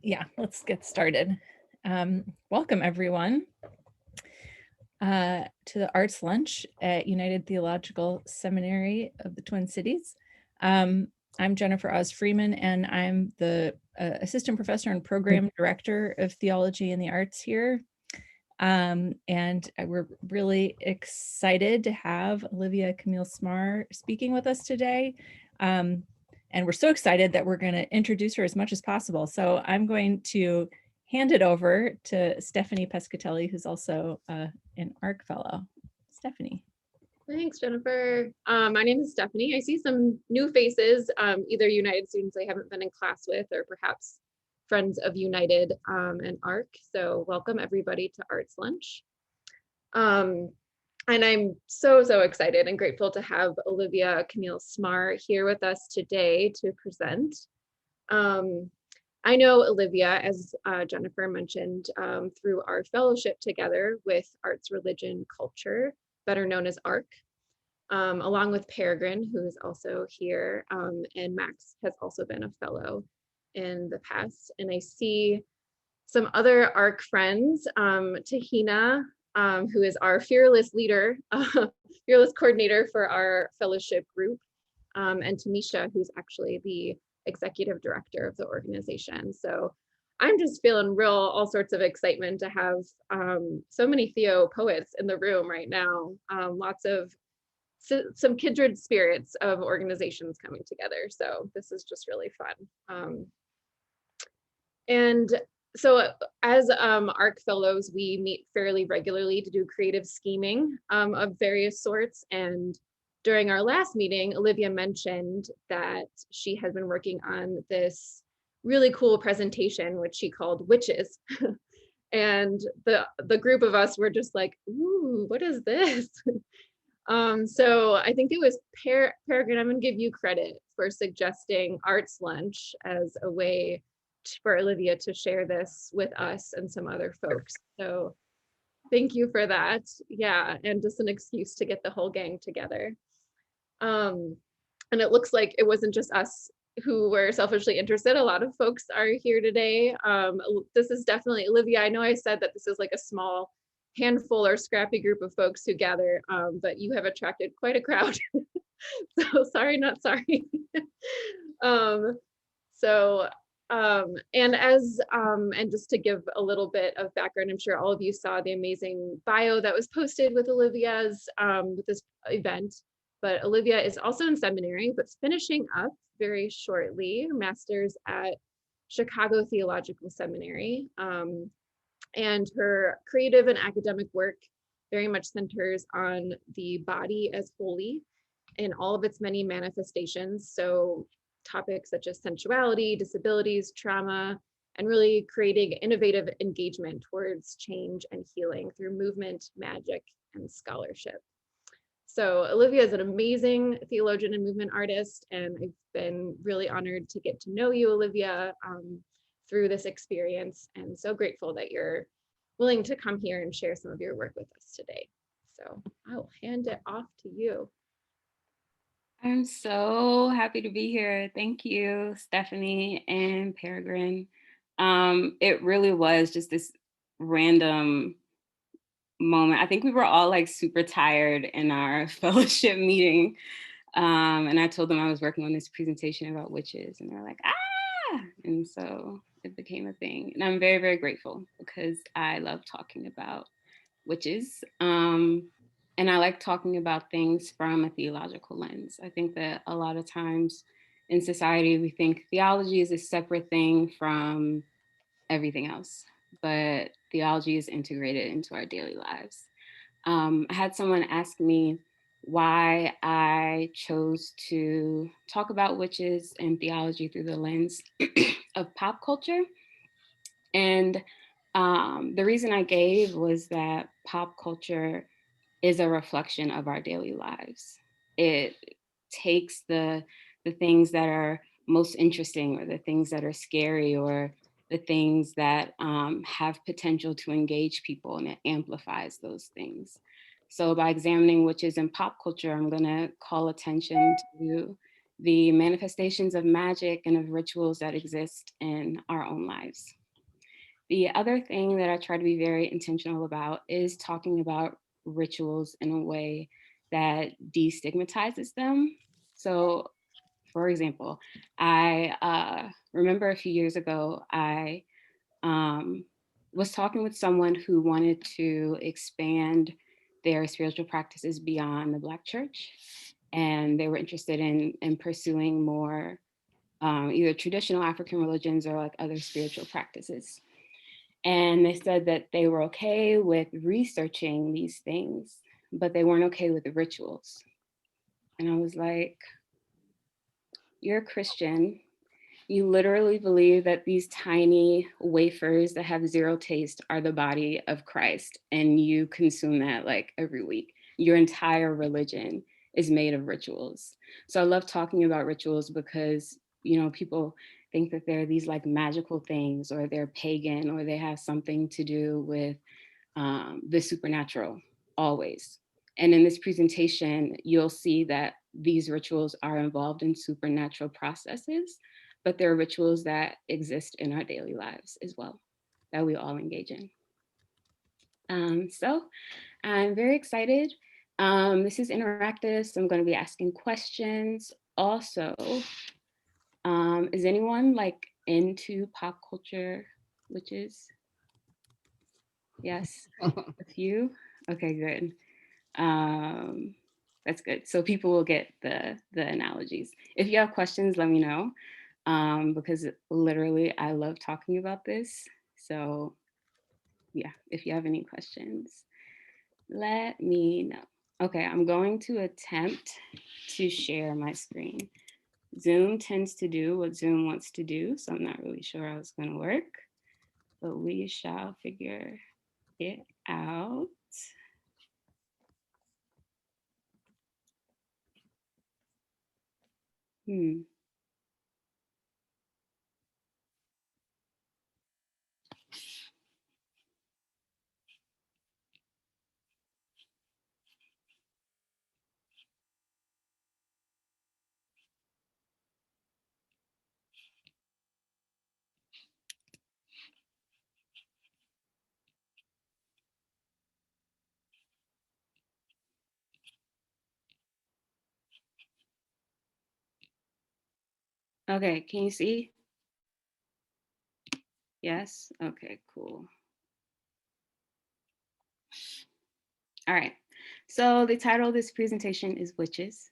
Yeah, let's get started. Welcome everyone to the Arts Lunch at United Theological Seminary of the Twin Cities. I'm Jennifer Oz Freeman, and I'm the Assistant Professor and Program Director of Theology and the Arts here. And we're really excited to have Olivia Kamil Smarr speaking with us today. And we're so excited that we're going to introduce her as much as possible. So I'm going to hand it over to Stephanie Pescatelli, who's also an ARC fellow. Stephanie. Thanks, Jennifer. My name is Stephanie. I see some new faces, either United students I haven't been in class with, or perhaps friends of United and ARC. So welcome everybody to Arts Lunch. And I'm so excited and grateful to have Olivia Kamil Smarr here with us today to present. I know Olivia, as Jennifer mentioned, through our fellowship together with Arts, Religion, Culture, better known as ARC, along with Peregrine, who is also here, and Max has also been a fellow in the past. And I see some other ARC friends, Tahina, who is our fearless leader, fearless coordinator for our fellowship group, and Tamisha, who's actually the executive director of the organization. So I'm just feeling all sorts of excitement to have so many Theo poets in the room right now. Lots of some kindred spirits of organizations coming together. So this is just really fun. And so as ARC fellows, we meet fairly regularly to do creative scheming of various sorts. And during our last meeting, Olivia mentioned that she had been working on this really cool presentation, which she called Witches. And the group of us were just like, ooh, what is this? So I think it was Peregrine, I'm gonna give you credit for suggesting Arts Lunch as a way for Olivia to share this with us and some other folks. So thank you for that. Yeah, and just an excuse to get the whole gang together. And it looks like it wasn't just us who were selfishly interested. A lot of folks are here today. This is definitely, Olivia, I know I said that this is like a small handful or scrappy group of folks who gather, but you have attracted quite a crowd. So sorry, not sorry. And just to give a little bit of background, I'm sure all of you saw the amazing bio that was posted with Olivia's with this event. But Olivia is also in seminary, but finishing up very shortly, her master's at Chicago Theological Seminary. And her creative and academic work very much centers on the body as holy in all of its many manifestations. So topics such as sensuality, disabilities, trauma, and really creating innovative engagement towards change and healing through movement, magic, and scholarship. So Olivia is an amazing theologian and movement artist, and I've been really honored to get to know you, Olivia, through this experience, and so grateful that you're willing to come here and share some of your work with us today. So I'll hand it off to you. I'm so happy to be here. Thank you, Stephanie and Peregrine. It really was just this random moment. I think we were all like super tired in our fellowship meeting. And I told them I was working on this presentation about witches, and they're like, ah! And so it became a thing. And I'm very grateful because I love talking about witches. And I like talking about things from a theological lens. I think that a lot of times in society, we think theology is a separate thing from everything else, but theology is integrated into our daily lives. I had someone ask me why I chose to talk about witches and theology through the lens of pop culture. And the reason I gave was that pop culture is a reflection of our daily lives. It takes the things that are most interesting, or the things that are scary, or the things that have potential to engage people, and it amplifies those things. So by examining witches in pop culture, I'm gonna call attention to the manifestations of magic and of rituals that exist in our own lives. The other thing that I try to be very intentional about is talking about rituals in a way that destigmatizes them. So, for example, I remember a few years ago, I was talking with someone who wanted to expand their spiritual practices beyond the Black church. And they were interested in pursuing more either traditional African religions or like other spiritual practices. And they said that they were okay with researching these things, but they weren't okay with the rituals. And I was like, you're a Christian. You literally believe that these tiny wafers that have zero taste are the body of Christ, and you consume that like every week. Your entire religion is made of rituals. So I love talking about rituals because, you know, people think that they're these like magical things, or they're pagan, or they have something to do with the supernatural always. And in this presentation, you'll see that these rituals are involved in supernatural processes, but there are rituals that exist in our daily lives as well, that we all engage in. So I'm very excited. This is interactive, so I'm going to be asking questions. Also, is anyone like into pop culture witches? Yes, a few. Okay, good. That's good. So people will get the analogies. If you have questions, let me know, because literally I love talking about this. So yeah, if you have any questions, let me know. Okay, I'm going to attempt to share my screen. Zoom tends to do what Zoom wants to do, so I'm not really sure how it's going to work, but we shall figure it out. Okay, can you see? Yes? Okay, cool. All right, so the title of this presentation is Witches,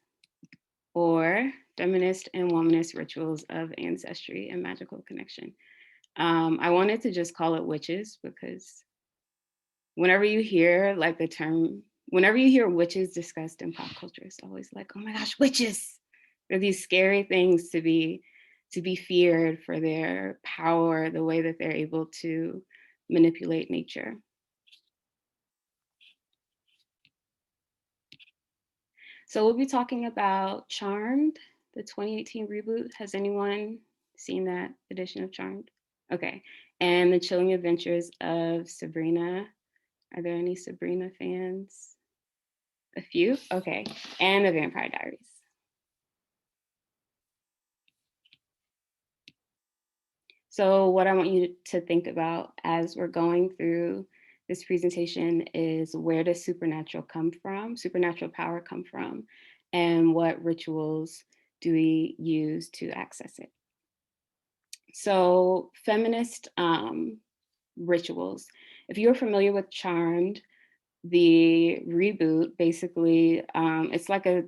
or Feminist and Womanist Rituals of Ancestry and Magical Connection. I wanted to just call it Witches because whenever you hear like the term, whenever you hear witches discussed in pop culture, it's always like, oh my gosh, witches. They're these scary things to be feared for their power, the way that they're able to manipulate nature. So we'll be talking about Charmed, the 2018 reboot. Has anyone seen that edition of Charmed? Okay, and The Chilling Adventures of Sabrina. Are there any Sabrina fans? A few? Okay, and The Vampire Diaries. So what I want you to think about as we're going through this presentation is, where does supernatural come from? Supernatural power come from? And what rituals do we use to access it? So feminist rituals. If you're familiar with Charmed, the reboot, basically, it's like a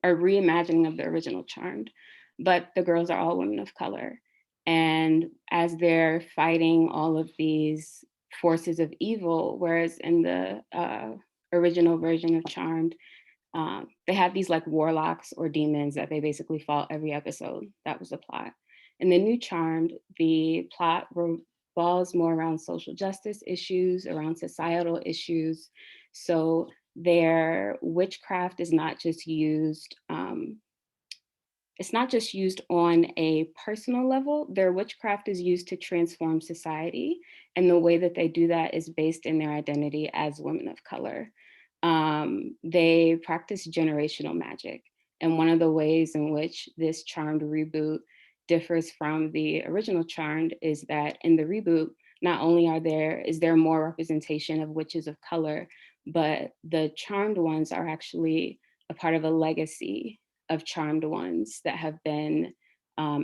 reimagining of the original Charmed, but the girls are all women of color. And as they're fighting all of these forces of evil, whereas in the original version of Charmed, they had these like warlocks or demons that they basically fought every episode. That was the plot. In the new Charmed, the plot revolves more around social justice issues, around societal issues. So their witchcraft is not just used, it's not just used on a personal level. Their witchcraft is used to transform society. And the way that they do that is based in their identity as women of color. They practice generational magic. And one of the ways in which this Charmed reboot differs from the original Charmed is that in the reboot, not only is there more representation of witches of color, but the Charmed ones are actually a part of a legacy of Charmed ones that have been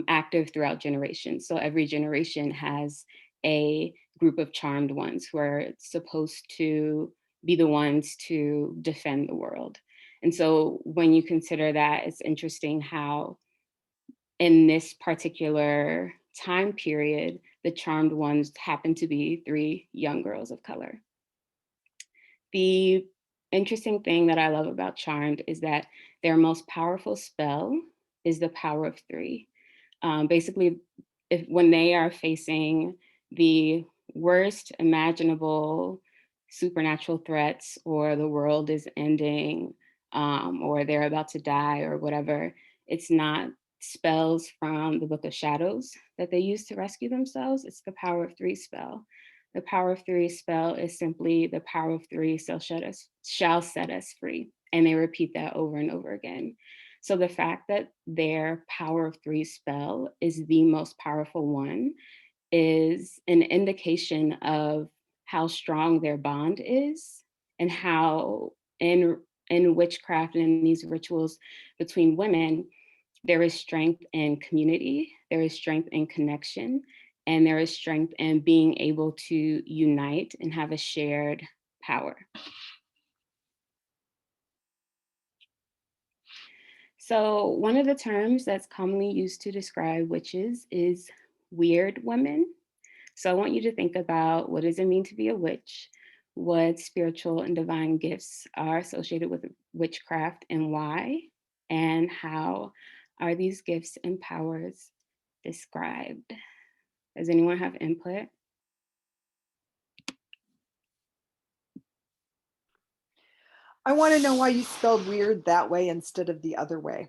active throughout generations. So every generation has a group of Charmed ones who are supposed to be the ones to defend the world. And so when you consider that, it's interesting how in this particular time period, the Charmed ones happen to be 3 young girls of color. The interesting thing that I love about Charmed is that their most powerful spell is the power of 3. Basically, when they are facing the worst imaginable supernatural threats, or the world is ending, or they're about to die or whatever, it's not spells from the Book of Shadows that they use to rescue themselves. It's the power of 3 spell. The power of 3 spell is simply the power of 3 shall set us free. And they repeat that over and over again. So the fact that their power of 3 spell is the most powerful one is an indication of how strong their bond is, and how in witchcraft and in these rituals between women, there is strength in community, there is strength in connection, and there is strength in being able to unite and have a shared power. So one of the terms that's commonly used to describe witches is weird women. So I want you to think about, what does it mean to be a witch? What spiritual and divine gifts are associated with witchcraft, and why? And how are these gifts and powers described? Does anyone have input? I want to know why you spelled weird that way instead of the other way.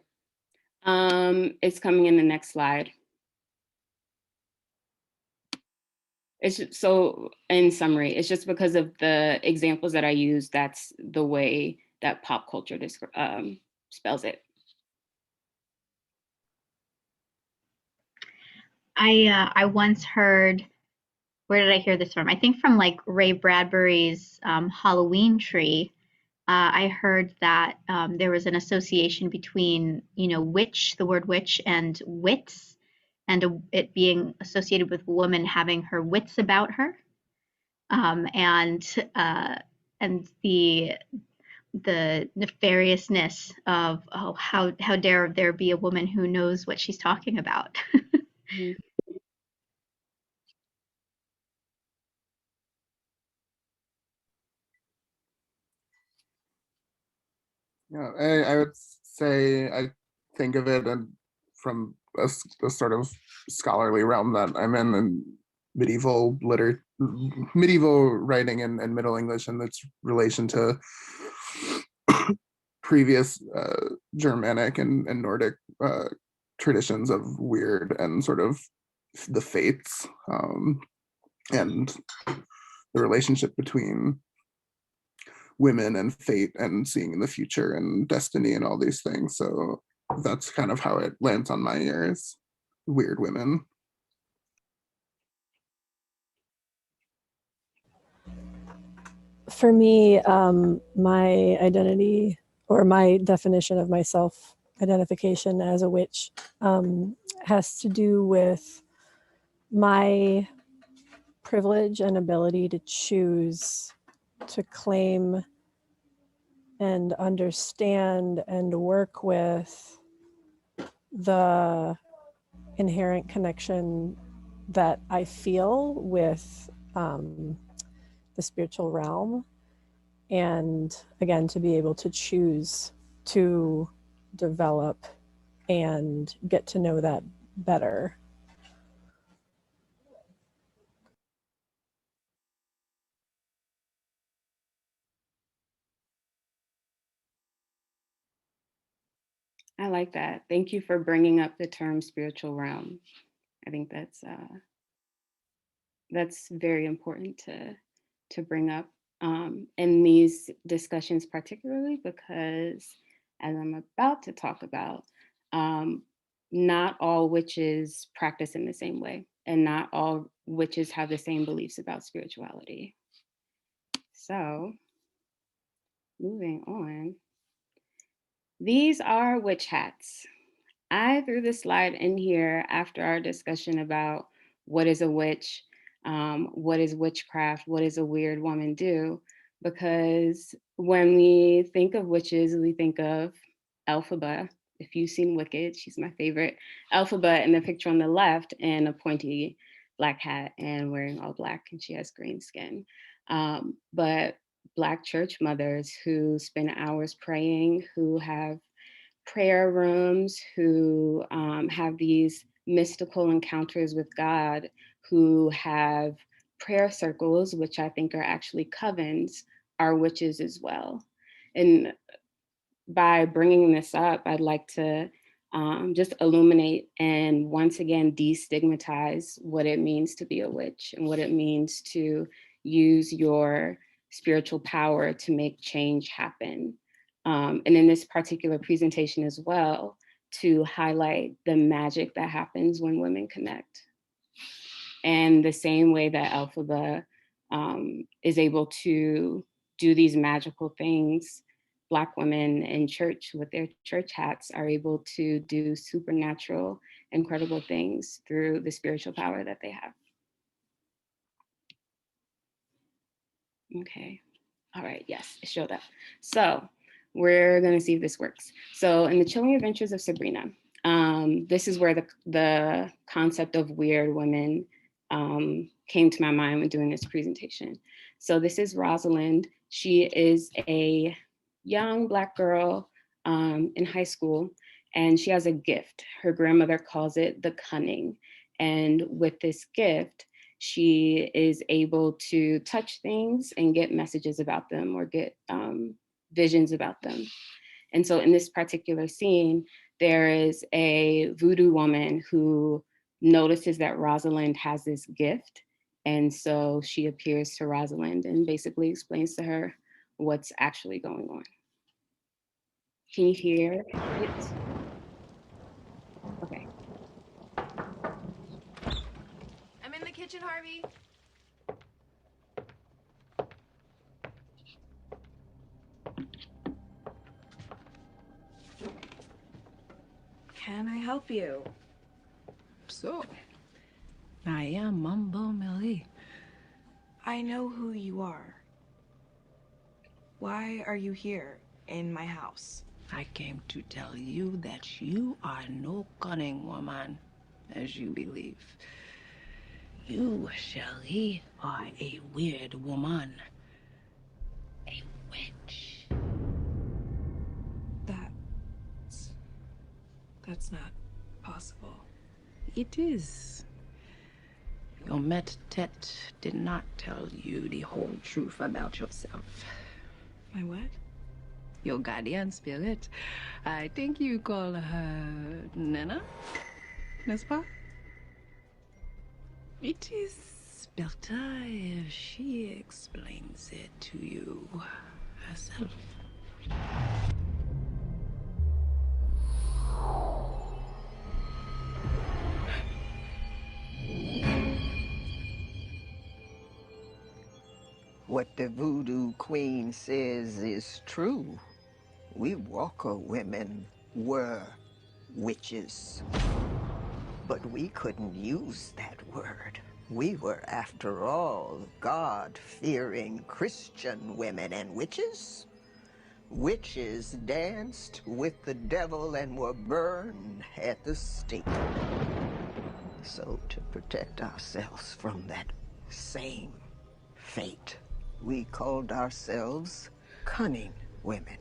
It's coming in the next slide. So in summary, it's just because of the examples that I use, that's the way that pop culture spells it. I once heard, where did I hear this from? I think from like Ray Bradbury's Halloween Tree. I heard that there was an association between, witch, the word witch, and wits, and it being associated with a woman having her wits about her, and the nefariousness of, oh, how dare there be a woman who knows what she's talking about. Mm-hmm. Yeah, I would say I think of it from a sort of scholarly realm that I'm in, and medieval writing and Middle English, and its relation to previous Germanic and Nordic traditions of weird and sort of the fates, and the relationship between women and fate and seeing in the future and destiny and all these things. So that's kind of how it lands on my ears. Weird women. For me, my identity, or my definition of myself identification as a witch, has to do with my privilege and ability to choose to claim and understand and work with the inherent connection that I feel with the spiritual realm. And again, to be able to choose to develop and get to know that better. I like that. Thank you for bringing up the term spiritual realm. I think that's very important to bring up in these discussions, particularly because as I'm about to talk about, not all witches practice in the same way, and not all witches have the same beliefs about spirituality. So, moving on. These are witch hats. I threw this slide in here after our discussion about what is a witch, what is witchcraft, what does a weird woman do? Because when we think of witches, we think of Elphaba. If you've seen Wicked, she's my favorite. Elphaba in the picture on the left in a pointy black hat and wearing all black, and she has green skin. But Black church mothers who spend hours praying, who have prayer rooms, who have these mystical encounters with God, who have prayer circles, which I think are actually covens, are witches as well. And by bringing this up, I'd like to just illuminate and once again destigmatize what it means to be a witch and what it means to use your spiritual power to make change happen. And in this particular presentation as well, to highlight the magic that happens when women connect. And the same way that Elphaba is able to do these magical things, Black women in church with their church hats are able to do supernatural, incredible things through the spiritual power that they have. Okay, all right, yes, it showed up. So we're gonna see if this works. So in the Chilling Adventures of Sabrina, this is where the concept of weird women came to my mind when doing this presentation. So this is Rosalind. She is a young Black girl in high school, and she has a gift. Her grandmother calls it the cunning. And with this gift, she is able to touch things and get messages about them or get visions about them. And so in this particular scene, there is a voodoo woman who notices that Rosalind has this gift. And so she appears to Rosalind and basically explains to her what's actually going on. Can you hear it? Okay. I'm in the kitchen, Harvey. Can I help you? So, I am Mambo Millie. I know who you are. Why are you here in my house? I came to tell you that you are no cunning woman, as you believe. You, Shelley, are a weird woman. A witch. That's not possible. It is. Your Met-Tet did not tell you the whole truth about yourself. My what? Your guardian spirit. I think you call her Nana, n'est-ce pas? It is better if she explains it to you herself. What the voodoo queen says is true. We Walker women were witches. But we couldn't use that word. We were, after all, God-fearing Christian women, and witches? Witches danced with the devil and were burned at the stake. So to protect ourselves from that same fate, we called ourselves cunning women.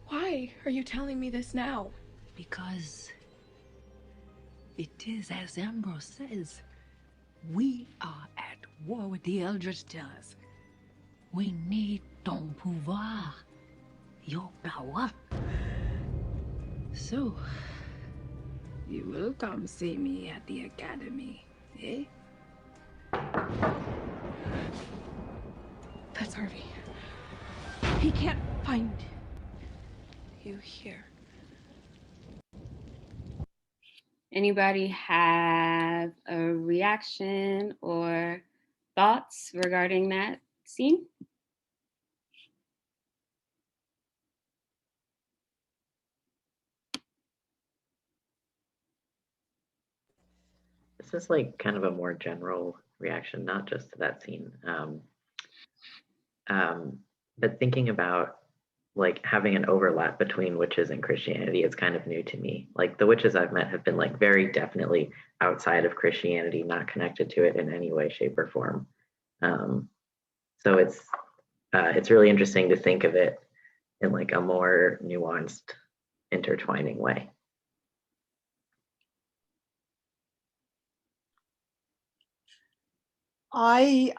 Why are you telling me this now? Because it is as Ambrose says, we are at war with the Eldritch Terrors. We need ton pouvoir, your power. So, you will come see me at the academy, eh? That's Harvey. He can't find you here. Anybody have a reaction or thoughts regarding that scene? This is like kind of a more general reaction, not just to that scene. But thinking about like having an overlap between witches and Christianity is kind of new to me. Like the witches I've met have been like very definitely outside of Christianity, not connected to it in any way, shape, or form. So it's really interesting to think of it in like a more nuanced, intertwining way. I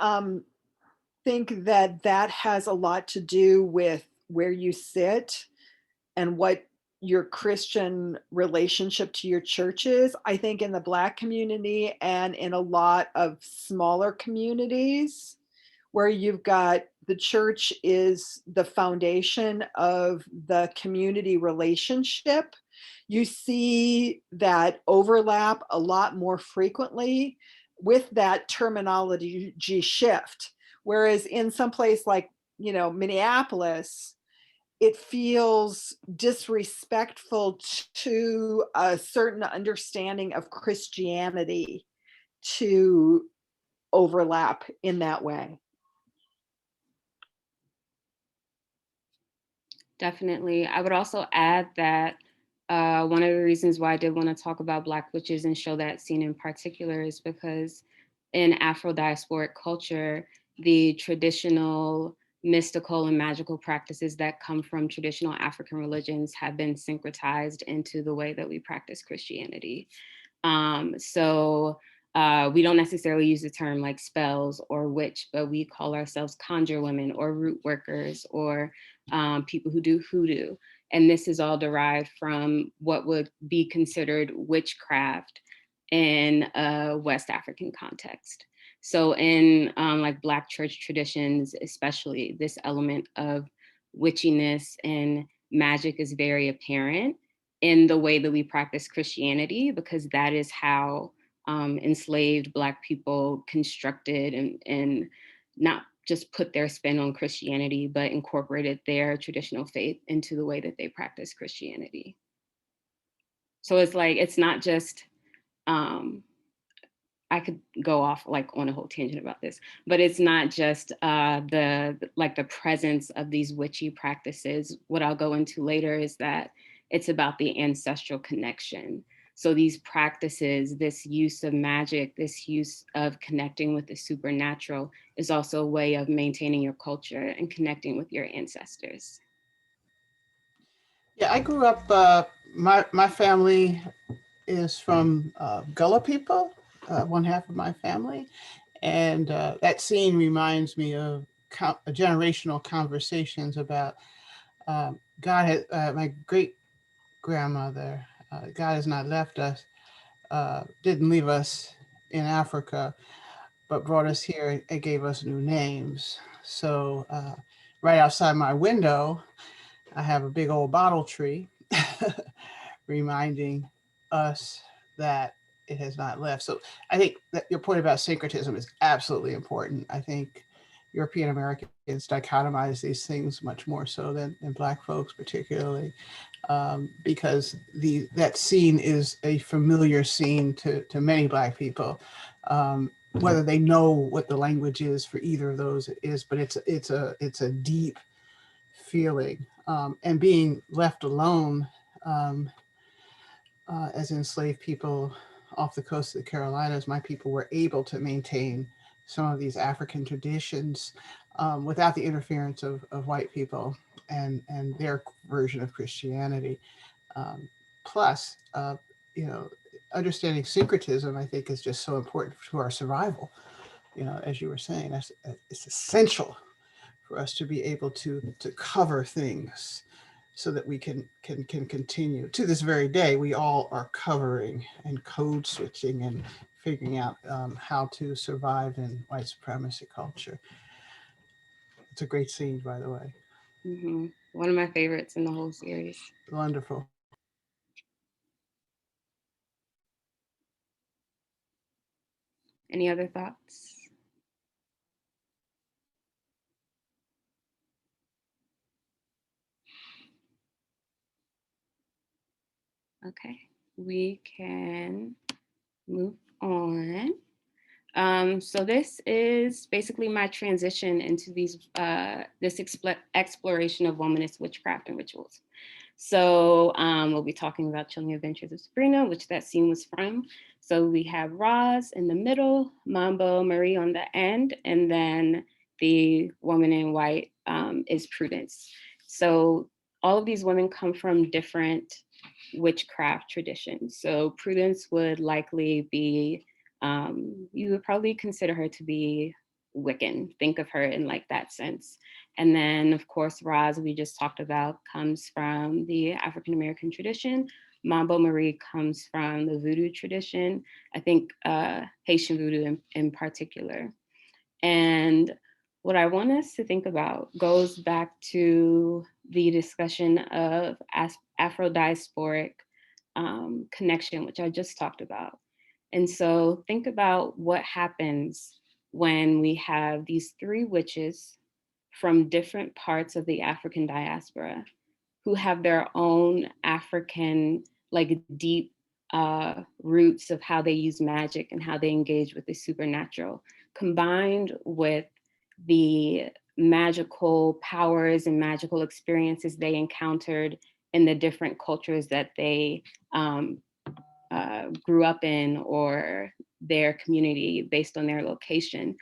think that that has a lot to do with where you sit and what your Christian relationship to your church is. I think in the Black community and in a lot of smaller communities where you've got the church is the foundation of the community relationship, you see that overlap a lot more frequently with that terminology shift. Whereas in some place like, Minneapolis, it feels disrespectful to a certain understanding of Christianity to overlap in that way. Definitely. I would also add that one of the reasons why I did want to talk about Black witches and show that scene in particular is because in Afro-diasporic culture, the traditional mystical and magical practices that come from traditional African religions have been syncretized into the way that we practice Christianity. So we don't necessarily use the term like spells or witch, but we call ourselves conjure women or root workers or people who do hoodoo. And this is all derived from what would be considered witchcraft in a West African context. So in like Black church traditions, especially, this element of witchiness and magic is very apparent in the way that we practice Christianity, because that is how enslaved Black people constructed and not just put their spin on Christianity, but incorporated their traditional faith into the way that they practice Christianity. So it's like, it's not just, I could go off like on a whole tangent about this, but it's not just the presence of these witchy practices. What I'll go into later is that it's about the ancestral connection. So these practices, this use of magic, this use of connecting with the supernatural is also a way of maintaining your culture and connecting with your ancestors. Yeah, I grew up, my family is from Gullah people, one half of my family. And that scene reminds me of generational conversations about God had, my great grandmother, God has not left us, didn't leave us in Africa, but brought us here and gave us new names. So right outside my window, I have a big old bottle tree reminding us that it has not left. So I think that your point about syncretism is absolutely important. I think European Americans dichotomize these things much more so than Black folks, particularly, because that scene is a familiar scene to many Black people. Whether they know what the language is for either of those is, but it's a deep feeling, and being left alone as enslaved people off the coast of the Carolinas. My people were able to maintain some of these African traditions without the interference of white people and their version of Christianity. Plus, understanding syncretism, I think, is just so important to our survival. As you were saying, it's essential for us to be able to cover things so that we can continue. To this very day, we all are covering and code switching and figuring out how to survive in white supremacy culture. It's a great scene, by the way. Mm-hmm. One of my favorites in the whole series. Wonderful. Any other thoughts? Okay, we can move on. So this is basically my transition into this exploration of womanist witchcraft and rituals. So we'll be talking about Chilling Adventures of Sabrina, which that scene was from. So we have Roz in the middle, Mambo Marie on the end, and then the woman in white is Prudence. So all of these women come from different witchcraft traditions. So Prudence would likely be, you would probably consider her to be Wiccan, think of her in like that sense. And then of course, Roz, we just talked about, comes from the African-American tradition. Mambo Marie comes from the voodoo tradition, I think Haitian voodoo in particular. And what I want us to think about goes back to the discussion of Afro-diasporic connection, which I just talked about. And so think about what happens when we have these three witches from different parts of the African diaspora who have their own African, like deep roots of how they use magic and how they engage with the supernatural, combined with the magical powers and magical experiences they encountered in the different cultures that they grew up in, or their community based on their location.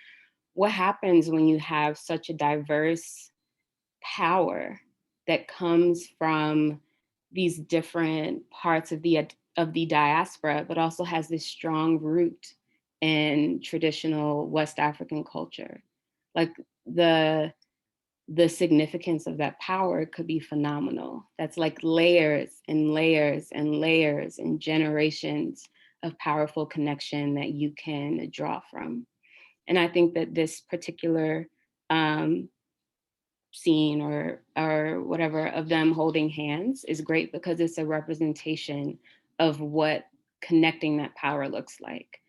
What happens when you have such a diverse power that comes from these different parts of the diaspora, but also has this strong root in traditional West African culture? Like the significance of that power could be phenomenal. That's like layers and layers and layers and generations of powerful connection that you can draw from. And I think that this particular scene or whatever of them holding hands is great because it's a representation of what connecting that power looks like.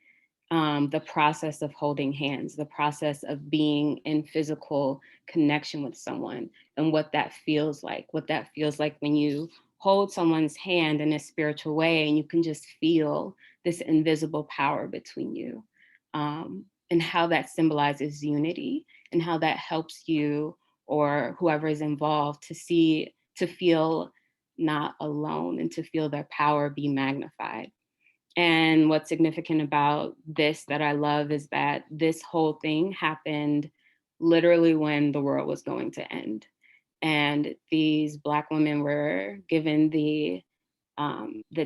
The process of holding hands, the process of being in physical connection with someone, and what that feels like when you hold someone's hand in a spiritual way and you can just feel this invisible power between you, and how that symbolizes unity and how that helps you or whoever is involved to feel not alone and to feel their power be magnified. And what's significant about this that I love is that this whole thing happened literally when the world was going to end. And these Black women were given the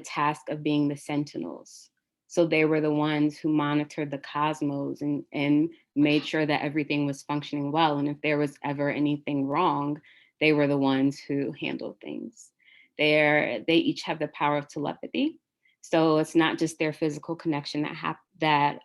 task of being the sentinels. So they were the ones who monitored the cosmos and made sure that everything was functioning well. And if there was ever anything wrong, they were the ones who handled things. They each have the power of telepathy. So it's not just their physical connection that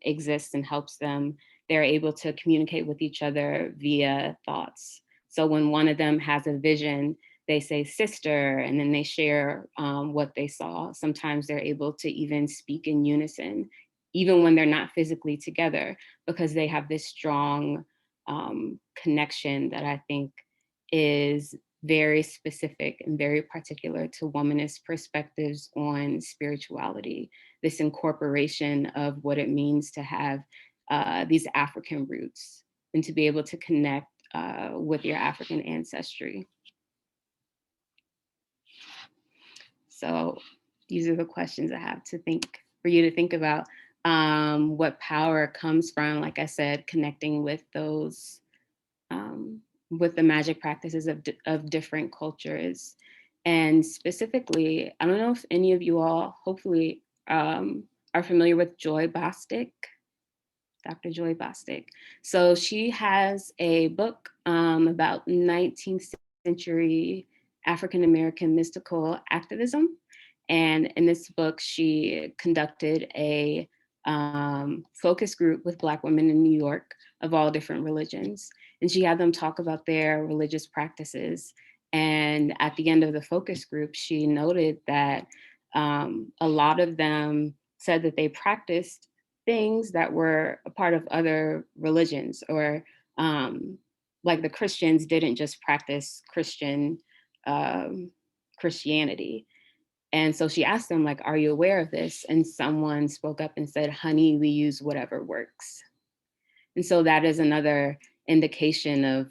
exists and helps them. They're able to communicate with each other via thoughts. So when one of them has a vision, they say sister, and then they share what they saw. Sometimes they're able to even speak in unison, even when they're not physically together, because they have this strong connection that I think is very specific and very particular to womanist perspectives on spirituality, this incorporation of what it means to have these African roots and to be able to connect with your African ancestry. So these are the questions I have for you to think about. What power comes from, like I said, connecting with those, with the magic practices of different cultures. And specifically, I don't know if any of you all hopefully are familiar with Joy Bostic, Dr. Joy Bostic. So she has a book about 19th century African-American mystical activism. And in this book, she conducted a focus group with Black women in New York of all different religions. And she had them talk about their religious practices. And at the end of the focus group, she noted that a lot of them said that they practiced things that were a part of other religions, or like the Christians didn't just practice Christianity. And so she asked them, like, are you aware of this? And someone spoke up and said, honey, we use whatever works. And so that is another indication of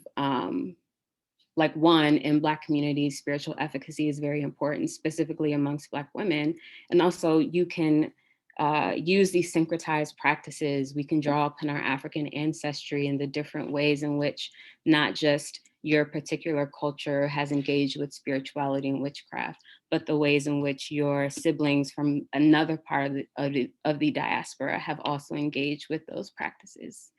like, one, in Black communities, spiritual efficacy is very important, specifically amongst Black women. And also you can use these syncretized practices. We can draw upon our African ancestry and the different ways in which not just your particular culture has engaged with spirituality and witchcraft, but the ways in which your siblings from another part of the diaspora have also engaged with those practices.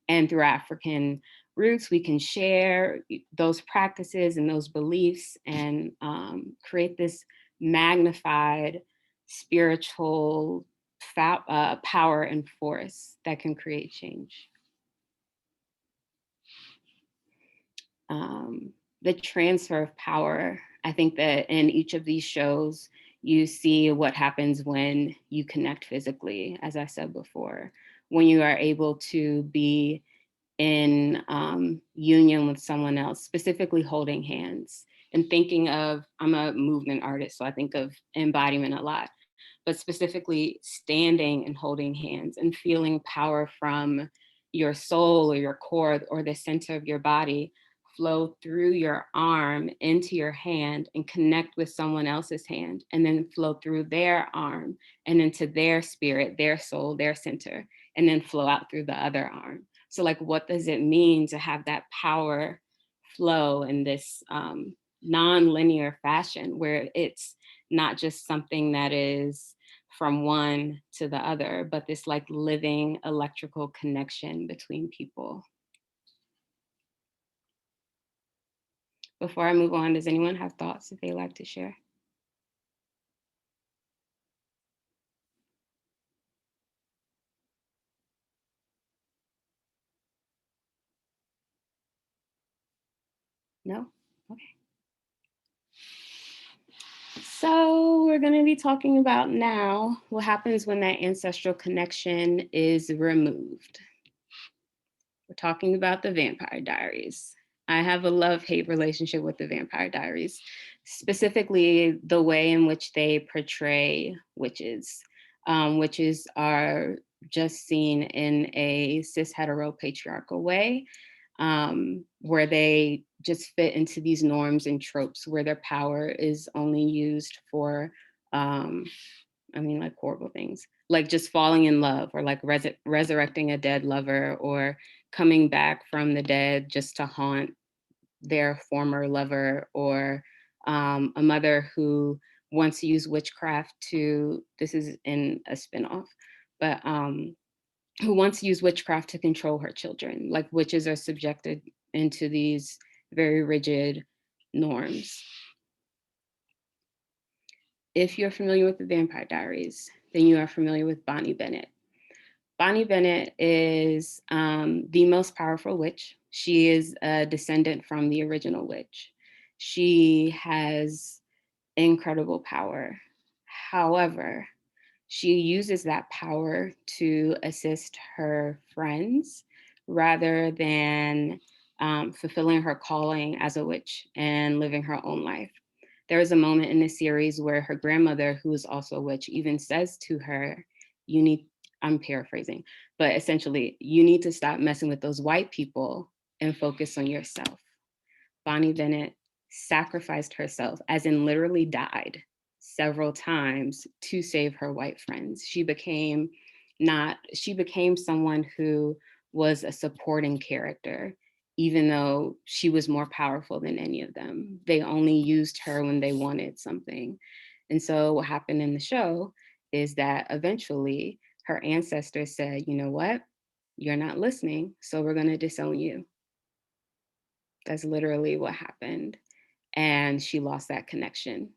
And through African roots, we can share those practices and those beliefs and create this magnified spiritual power and force that can create change. The transfer of power, I think that in each of these shows, you see what happens when you connect physically, as I said before, when you are able to be in union with someone else, specifically holding hands and thinking of, I'm a movement artist, so I think of embodiment a lot, but specifically standing and holding hands and feeling power from your soul or your core or the center of your body flow through your arm into your hand and connect with someone else's hand, and then flow through their arm and into their spirit, their soul, their center, and then flow out through the other arm. So like, what does it mean to have that power flow in this non-linear fashion, where it's not just something that is from one to the other, but this like living electrical connection between people? Before I move on, does anyone have thoughts that they like to share? No? Okay. So we're going to be talking about now what happens when that ancestral connection is removed. We're talking about the Vampire Diaries. I have a love-hate relationship with the Vampire Diaries, specifically the way in which they portray witches. Witches are just seen in a cis-hetero patriarchal way, where they just fit into these norms and tropes where their power is only used for, like horrible things, like just falling in love, or like resurrecting a dead lover, or coming back from the dead just to haunt their former lover, or a mother who wants to use witchcraft to, this is in a spinoff, but who wants to use witchcraft to control her children. Like, witches are subjected into these very rigid norms. If you're familiar with the Vampire Diaries, then you are familiar with Bonnie Bennett. Bonnie Bennett is the most powerful witch. She is a descendant from the original witch. She has incredible power. However, she uses that power to assist her friends rather than fulfilling her calling as a witch and living her own life. There is a moment in the series where her grandmother, who is also a witch, even says to her, I'm paraphrasing, but essentially, you need to stop messing with those white people and focus on yourself. Bonnie Bennett sacrificed herself, as in literally died several times, to save her white friends. She became someone who was a supporting character, even though she was more powerful than any of them. They only used her when they wanted something. And so what happened in the show is that eventually her ancestors said, you know what? You're not listening, so we're going to disown you. That's literally what happened. And she lost that connection.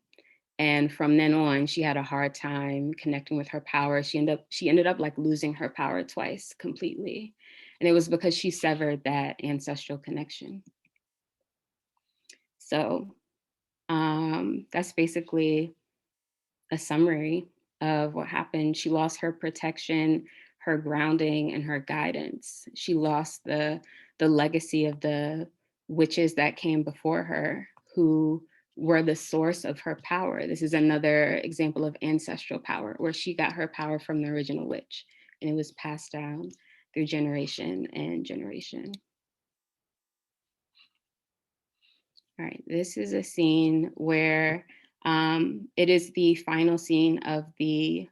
And from then on, she had a hard time connecting with her power. She ended up like losing her power twice completely. And it was because she severed that ancestral connection. So that's basically a summary of what happened. She lost her protection her grounding and her guidance. She lost the legacy of the witches that came before her, who were the source of her power. This is another example of ancestral power, where she got her power from the original witch, and it was passed down through generation and generation. All right, this is a scene where it is the final scene of the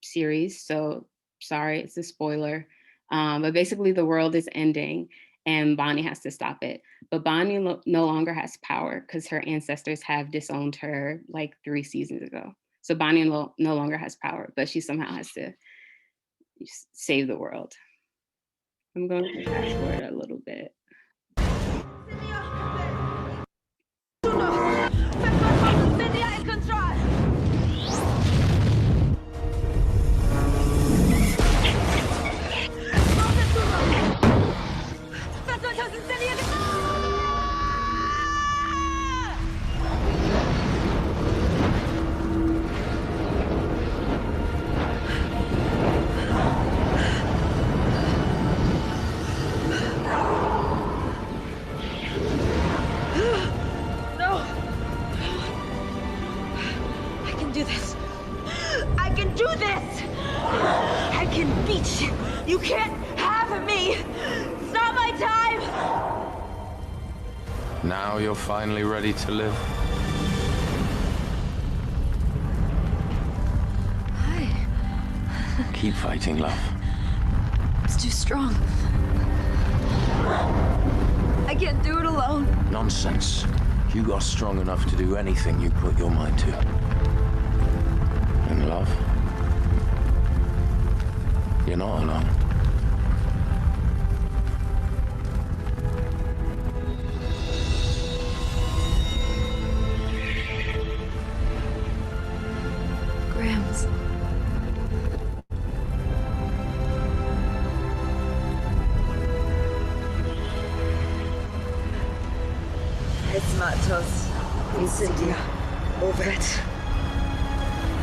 series. So sorry, it's a spoiler. But basically the world is ending and Bonnie has to stop it. But Bonnie no longer has power because her ancestors have disowned her like 3 seasons ago. So Bonnie no longer has power, but she somehow has to save the world. I'm going to fast forward a little bit. You can't have me! It's not my time! Now you're finally ready to live. Hi. Keep fighting, love. It's too strong. I can't do it alone. Nonsense. You are strong enough to do anything you put your mind to. And love, you're not alone. Grams. Esmatos, insidia, movet.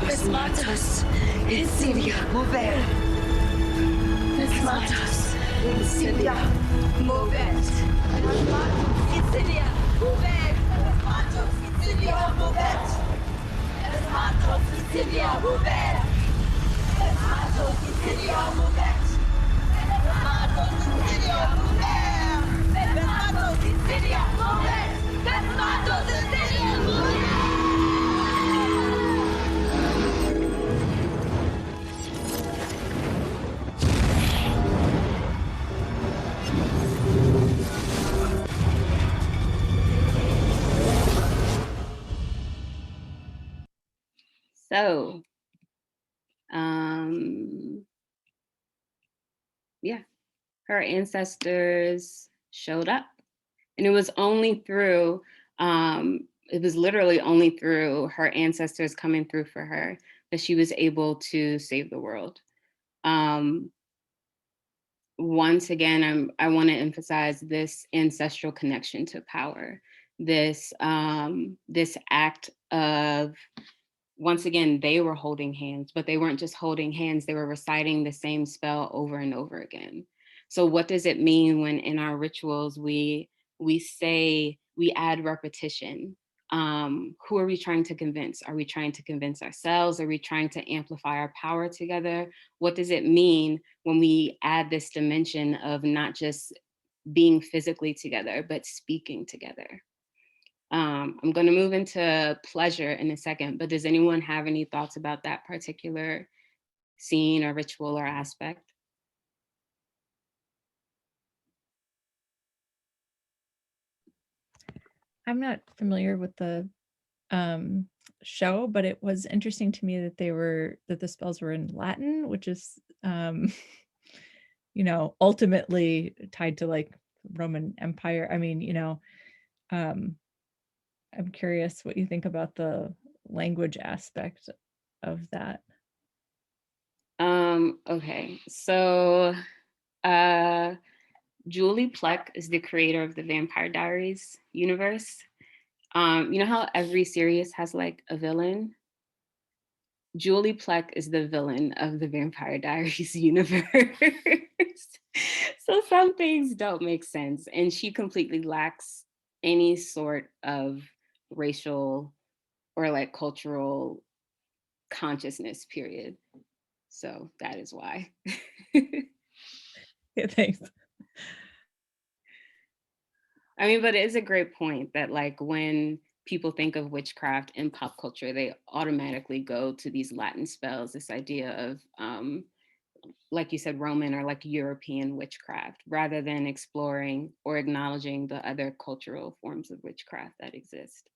Esmatos, insidia, movet. Esmatos, insidia, movet. Esmatos, insidia, movet. Esmatos, insidia, movet. Esmatos, insidia, movet. Esmatos, insidia, movet. Esmatos, insidia, movet. Esmatos, insidia, movet. Esmatos, insidia, movet. So, yeah, her ancestors showed up, and it was only through, it was literally only through her ancestors coming through for her that she was able to save the world. Once again, I want to emphasize this ancestral connection to power, this act of, once again, they were holding hands, but they weren't just holding hands, they were reciting the same spell over and over again. So what does it mean when in our rituals we add repetition? Who are we trying to convince? Are we trying to convince ourselves? Are we trying to amplify our power together? What does it mean when we add this dimension of not just being physically together, but speaking together? I'm going to move into pleasure in a second, but does anyone have any thoughts about that particular scene or ritual or aspect? I'm not familiar with the show, but it was interesting to me that the spells were in Latin, which is, ultimately tied to like Roman Empire. I mean, I'm curious what you think about the language aspect of that. Okay, so Julie Plec is the creator of the Vampire Diaries universe. You know how every series has like a villain? Julie Plec is the villain of the Vampire Diaries universe. So some things don't make sense. And she completely lacks any sort of racial or like cultural consciousness, period. So that is why. Yeah, thanks. I mean, but it is a great point that like when people think of witchcraft in pop culture, they automatically go to these Latin spells, this idea of, like you said, Roman or like European witchcraft, rather than exploring or acknowledging the other cultural forms of witchcraft that exist.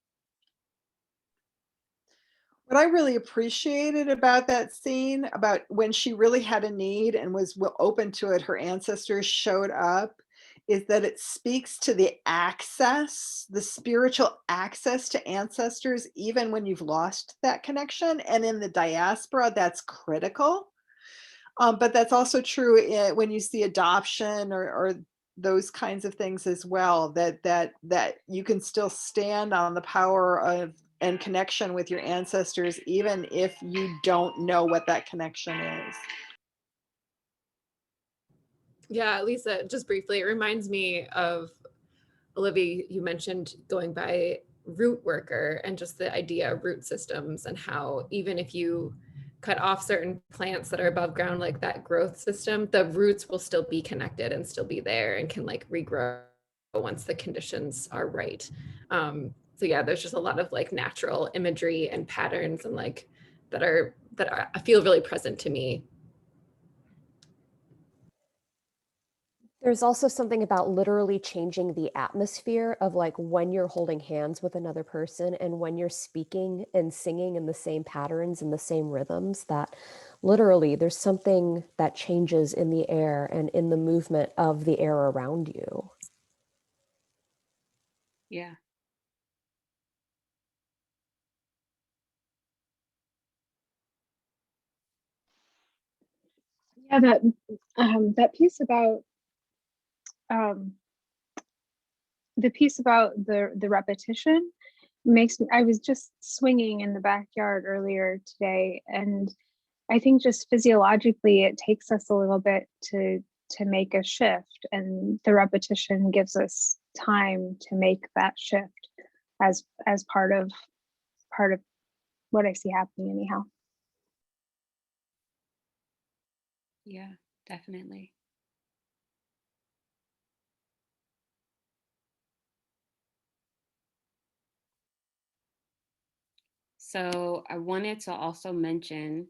What I really appreciated about that scene, about when she really had a need and was open to it, her ancestors showed up, is that it speaks to the access, the spiritual access to ancestors, even when you've lost that connection. And in the diaspora, that's critical. But that's also true when you see adoption or those kinds of things as well, that you can still stand on the power of and connection with your ancestors, even if you don't know what that connection is. Yeah, Lisa, just briefly, it reminds me of, Olivia, you mentioned going by root worker and just the idea of root systems and how even if you cut off certain plants that are above ground, like that growth system, the roots will still be connected and still be there and can like regrow once the conditions are right. So yeah, there's just a lot of like natural imagery and patterns and like that are I feel really present to me. There's also something about literally changing the atmosphere of like when you're holding hands with another person and when you're speaking and singing in the same patterns and the same rhythms, that literally there's something that changes in the air and in the movement of the air around you. Yeah. Yeah, that piece about the piece about the repetition makes me, I was just swinging in the backyard earlier today, and I think just physiologically it takes us a little bit to make a shift, and the repetition gives us time to make that shift as part of what I see happening anyhow. Yeah, definitely. So I wanted to also mention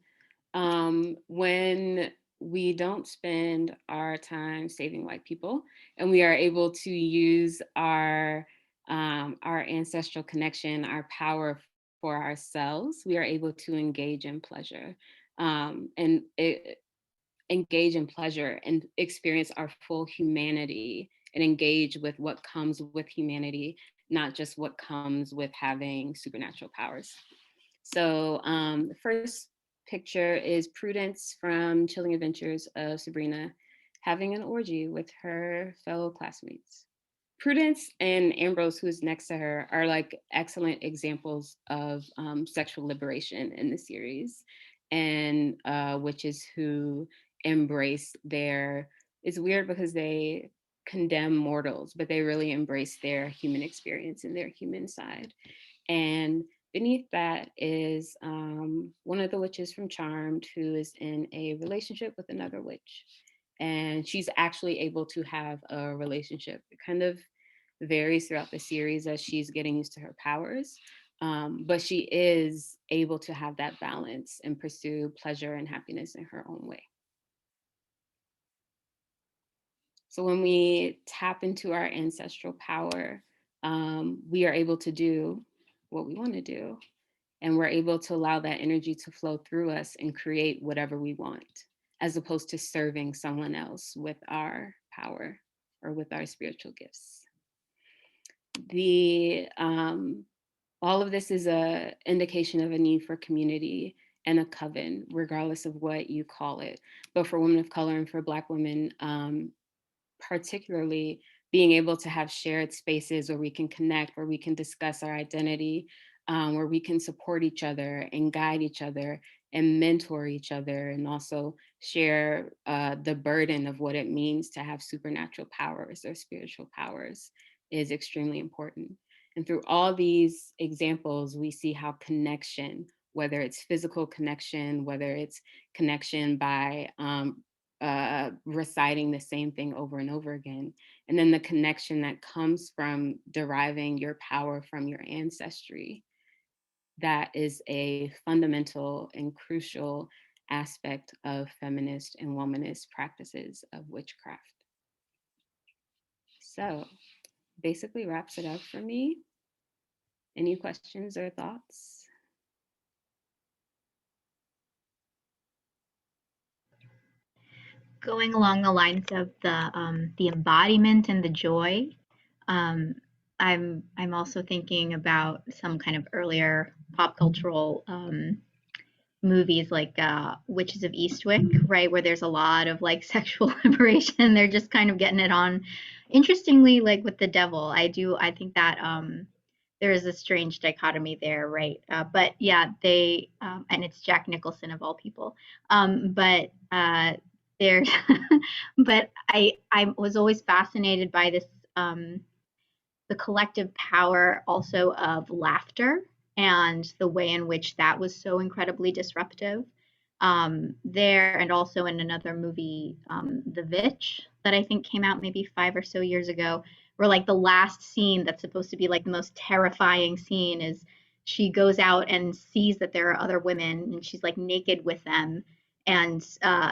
when we don't spend our time saving white people and we are able to use our ancestral connection, our power for ourselves, we are able to engage in pleasure engage in pleasure and experience our full humanity and engage with what comes with humanity, not just what comes with having supernatural powers. So the first picture is Prudence from Chilling Adventures of Sabrina having an orgy with her fellow classmates. Prudence and Ambrose, who is next to her, are like excellent examples of sexual liberation in the series, and witches who embrace it's weird because they condemn mortals, but they really embrace their human experience and their human side. And beneath that is one of the witches from Charmed who is in a relationship with another witch. And she's actually able to have a relationship. It kind of varies throughout the series as she's getting used to her powers. But she is able to have that balance and pursue pleasure and happiness in her own way. So when we tap into our ancestral power, we are able to do what we want to do. And we're able to allow that energy to flow through us and create whatever we want, as opposed to serving someone else with our power or with our spiritual gifts. All of this is an indication of a need for community and a coven, regardless of what you call it. But for women of color and for Black women, particularly being able to have shared spaces where we can connect, where we can discuss our identity, where we can support each other and guide each other and mentor each other, and also share the burden of what it means to have supernatural powers or spiritual powers is extremely important. And through all these examples, we see how connection, whether it's physical connection, whether it's connection by reciting the same thing over and over again, and then the connection that comes from deriving your power from your ancestry, that is a fundamental and crucial aspect of feminist and womanist practices of witchcraft. So basically wraps it up for me. Any questions or thoughts? Going along the lines of the embodiment and the joy, I'm also thinking about some kind of earlier pop cultural movies like Witches of Eastwick, right, where there's a lot of like sexual liberation. They're just kind of getting it on. Interestingly, like with the devil, I think that there is a strange dichotomy there, right? But yeah, they and it's Jack Nicholson of all people. But there, but I was always fascinated by this the collective power also of laughter and the way in which that was so incredibly disruptive there, and also in another movie, The Vitch, that I think came out maybe 5 or so years ago, where like the last scene that's supposed to be like the most terrifying scene is she goes out and sees that there are other women and she's like naked with them, and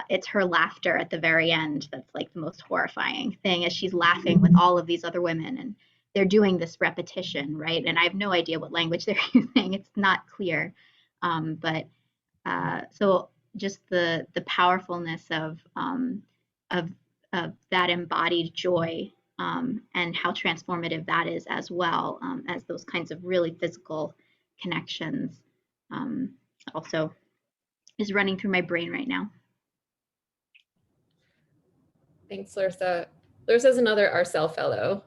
it's her laughter at the very end that's like the most horrifying thing, as she's laughing with all of these other women, and they're doing this repetition, right? And I have no idea what language they're using. It's not clear. But so just the powerfulness of that embodied joy, and how transformative that is, as well as those kinds of really physical connections, also is running through my brain right now. Thanks, Larissa. Larissa's another Arcel fellow.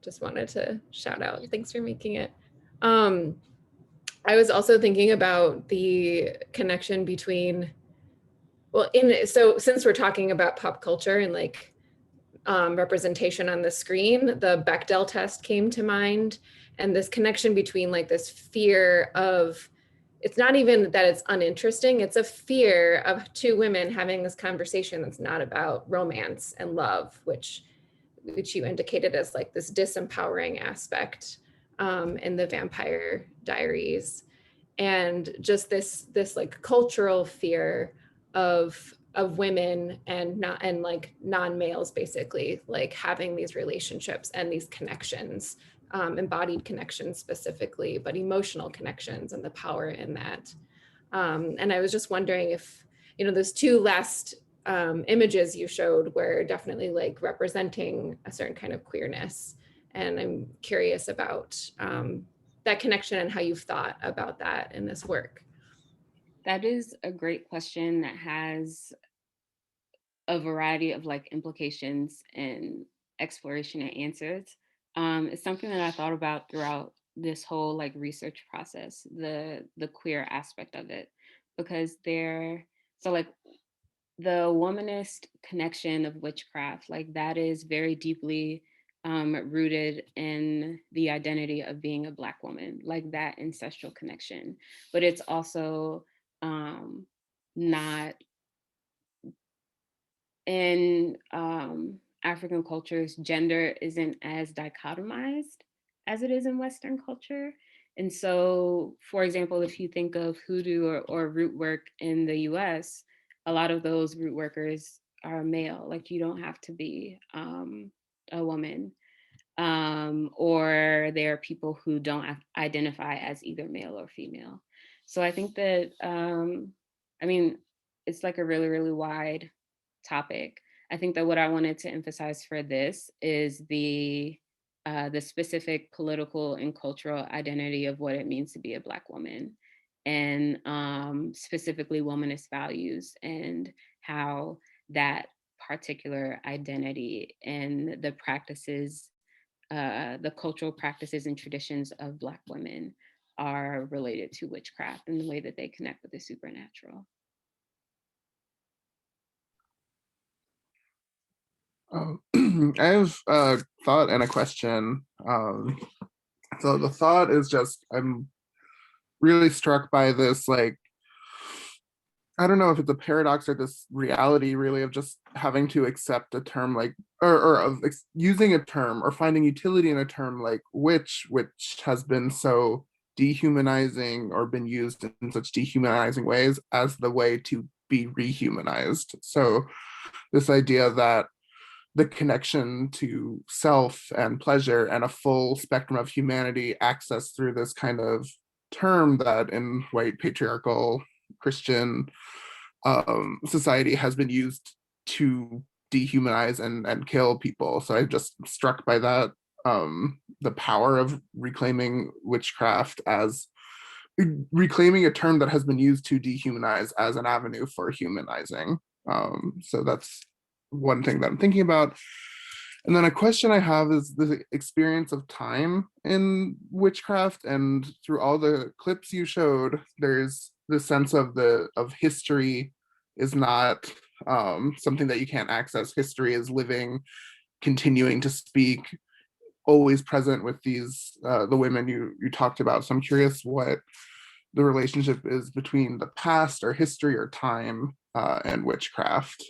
Just wanted to shout out. Thanks for making it. I was also thinking about the connection between, well, so since we're talking about pop culture and like representation on the screen, the Bechdel test came to mind, and this connection between like this fear of, it's not even that it's uninteresting, it's a fear of two women having this conversation that's not about romance and love, which you indicated as like this disempowering aspect in the Vampire Diaries, and just this like cultural fear of women and like non-males, basically like having these relationships and these connections, embodied connections specifically, but emotional connections and the power in that. And I was just wondering if, those two last images you showed were definitely like representing a certain kind of queerness. And I'm curious about that connection and how you've thought about that in this work. That is a great question that has a variety of like implications and exploration and answers. It's something that I thought about throughout this whole like research process, the queer aspect of it, because so like the womanist connection of witchcraft, like that is very deeply rooted in the identity of being a Black woman, like that ancestral connection. But it's also not in African cultures, gender isn't as dichotomized as it is in Western culture. And so, for example, if you think of hoodoo or root work in the US, a lot of those root workers are male. Like you don't have to be a woman. Or there are people who don't identify as either male or female. So I think that, it's like a really, really wide topic. I think that what I wanted to emphasize for this is the specific political and cultural identity of what it means to be a Black woman, and specifically womanist values, and how that particular identity and the practices, the cultural practices and traditions of Black women are related to witchcraft and the way that they connect with the supernatural. I have a thought and a question. So the thought is just, I'm really struck by this, like, I don't know if it's a paradox or this reality really of just having to accept a term like, or of using a term or finding utility in a term like which has been so dehumanizing or been used in such dehumanizing ways as the way to be rehumanized. So this idea that the connection to self and pleasure and a full spectrum of humanity accessed through this kind of term that in white patriarchal Christian society has been used to dehumanize and kill people. So I'm just struck by that, the power of reclaiming witchcraft as reclaiming a term that has been used to dehumanize as an avenue for humanizing. So that's one thing that I'm thinking about. And then a question I have is the experience of time in witchcraft, and through all the clips you showed, there's the sense of history is not something that you can't access. History is living, continuing to speak, always present with these the women you talked about. So I'm curious what the relationship is between the past or history or time and witchcraft.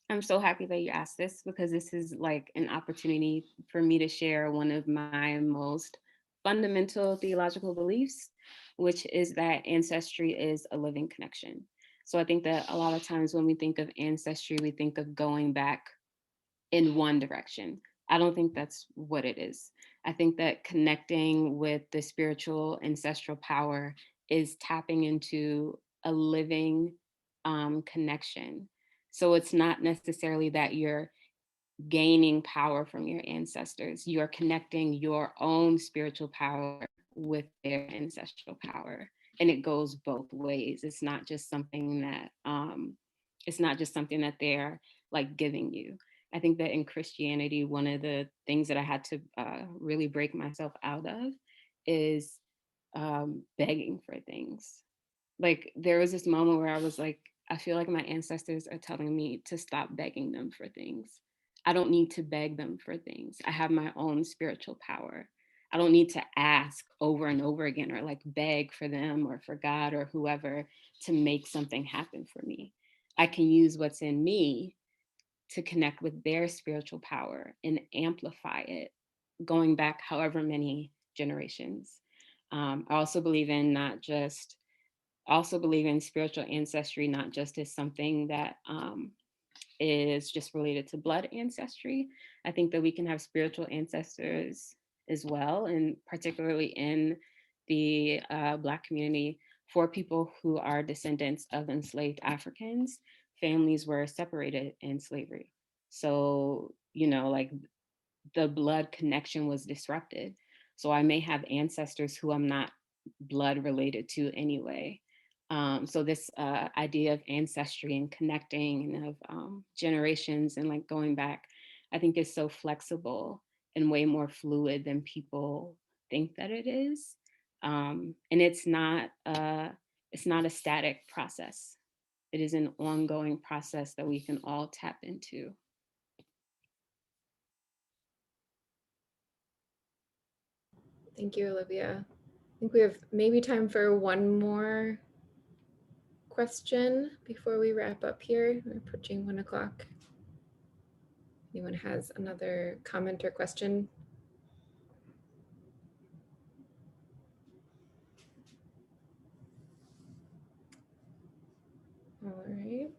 I'm so happy that you asked this, because this is like an opportunity for me to share one of my most fundamental theological beliefs, which is that ancestry is a living connection. So I think that a lot of times when we think of ancestry, we think of going back in one direction. I don't think that's what it is. I think that connecting with the spiritual ancestral power is tapping into a living connection. So it's not necessarily that you're gaining power from your ancestors. You're connecting your own spiritual power with their ancestral power. And it goes both ways. It's not just something that they're like giving you. I think that in Christianity, one of the things that I had to really break myself out of is begging for things. Like there was this moment where I was like, I feel like my ancestors are telling me to stop begging them for things. I don't need to beg them for things. I have my own spiritual power. I don't need to ask over and over again or like beg for them or for God or whoever to make something happen for me. I can use what's in me to connect with their spiritual power and amplify it, going back however many generations. I also believe in spiritual ancestry, not just as something that is just related to blood ancestry. I think that we can have spiritual ancestors as well, and particularly in the Black community, for people who are descendants of enslaved Africans, families were separated in slavery. So, like the blood connection was disrupted. So I may have ancestors who I'm not blood related to anyway. So this idea of ancestry and connecting and of generations and like going back, I think is so flexible and way more fluid than people think that it is. And it's not a static process. It is an ongoing process that we can all tap into. Thank you, Olivia. I think we have maybe time for one more question before we wrap up here. We're approaching 1 o'clock. Anyone has another comment or question? All right.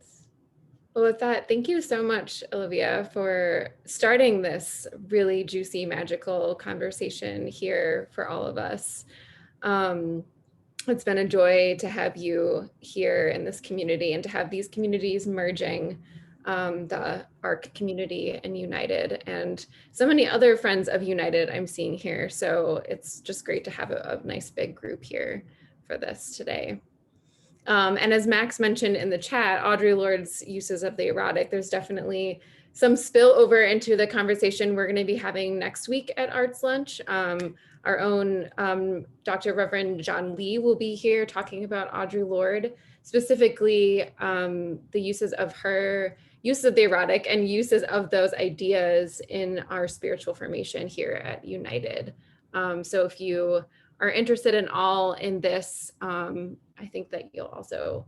Well, with that, thank you so much, Olivia, for starting this really juicy, magical conversation here for all of us. It's been a joy to have you here in this community and to have these communities merging, the ARC community and United, and so many other friends of United I'm seeing here. So it's just great to have a nice big group here for this today. And as Max mentioned in the chat, Audre Lorde's uses of the erotic, there's definitely some spillover into the conversation we're going to be having next week at Arts Lunch. Our own Dr. Reverend John Lee will be here talking about Audre Lorde, specifically the uses of the erotic and uses of those ideas in our spiritual formation here at United. So if you are interested in this, I think that you'll also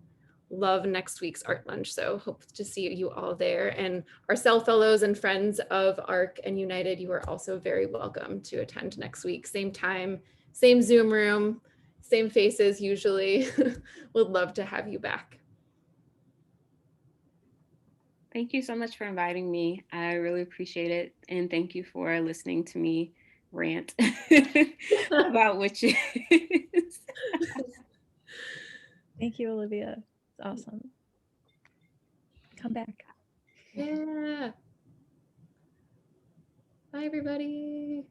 love next week's Art Lunch. So hope to see you all there. And our CEL fellows and friends of ARC and United, you are also very welcome to attend next week. Same time, same Zoom room, same faces usually. Would love to have you back. Thank you so much for inviting me. I really appreciate it. And thank you for listening to me rant about witches. Thank you, Olivia. It's awesome. Come back. Yeah. Bye, everybody.